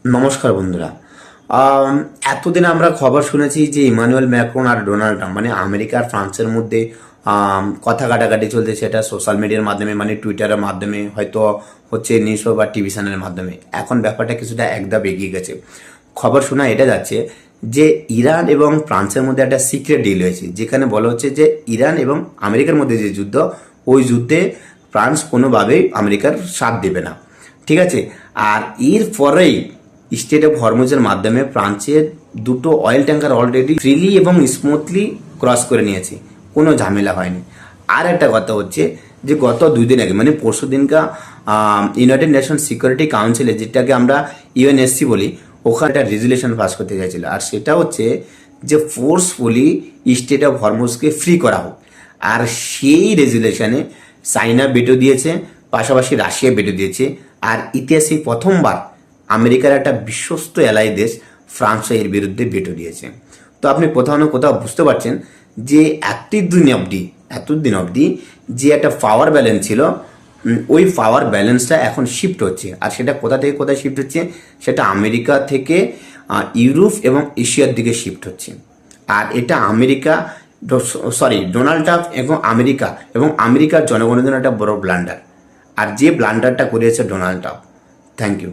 নমস্কার বন্ধুরা। এতদিন আমরা খবর শুনেছি যে ইমানুয়েল ম্যাক্রন আর ডোনাল্ড ট্রাম্প মানে আমেরিকা আর ফ্রান্সের মধ্যে কথা কাটাকাটি চলছে, সেটা সোশ্যাল মিডিয়ার মাধ্যমে মানে টুইটারের মাধ্যমে, হয়তো হচ্ছে নিউজ পেপার টিভি চ্যানেলের মাধ্যমে। এখন ব্যাপারটা কিছুটা একদম এগিয়ে গেছে। খবর শোনা এটা যাচ্ছে যে ইরান এবং ফ্রান্সের মধ্যে একটা সিক্রেট ডিল হয়েছে, যেখানে বলা হচ্ছে যে ইরান এবং আমেরিকার মধ্যে যে যুদ্ধ, ওই যুদ্ধে ফ্রান্স কোনোভাবেই আমেরিকার সাথ দেবে না। ঠিক আছে। আর এর পরেই স্টেট অফ হরমুজের মাধ্যমে ফ্রান্সের দুটো অয়েল ট্যাঙ্কার অলরেডি ফ্রিলি এবং স্মুথলি ক্রস করে নিয়েছে, কোনো ঝামেলা হয়নি। আর একটা কথা হচ্ছে যে গত 2 দিন আগে মানে পরশু দিনকা ইউনাইটেড নেশন সিকিউরিটি কাউন্সিলে, যেটাকে আমরা ইউএনএসসি বলি, ওখানে একটা রেজুলেশন পাস করতে চাইছিল। আর সেটা হচ্ছে যে ফোর্সফুলি স্টেট অফ হরমুজকে ফ্রি করা হোক। আর সেই রেজুলেশনে চাইনা ভেটো দিয়েছে, পাশাপাশি রাশিয়া ভেটো দিয়েছে। আর ইতিহাসে প্রথমবার আমেরিকার একটা বিশ্বস্ত এলাই দেশ ফ্রান্সও এর বিরুদ্ধে ভেটো দিয়েছে। তো আপনি কোথাও না কোথাও বুঝতে পারছেন যে এতদিন অবধি যে একটা পাওয়ার ব্যালেন্স ছিল, ওই পাওয়ার ব্যালেন্সটা এখন শিফট হচ্ছে। আর সেটা কোথা থেকে কোথায় শিফট হচ্ছে, সেটা আমেরিকা থেকে ইউরোপ এবং এশিয়ার দিকে শিফট হচ্ছে। আর এটা ডোনাল্ড ট্রাম্প এবং আমেরিকার জনগণের জন্য একটা বড় ব্লান্ডার। আর যে ব্লান্ডারটা করেছে ডোনাল্ড ট্রাম্প। Thank you.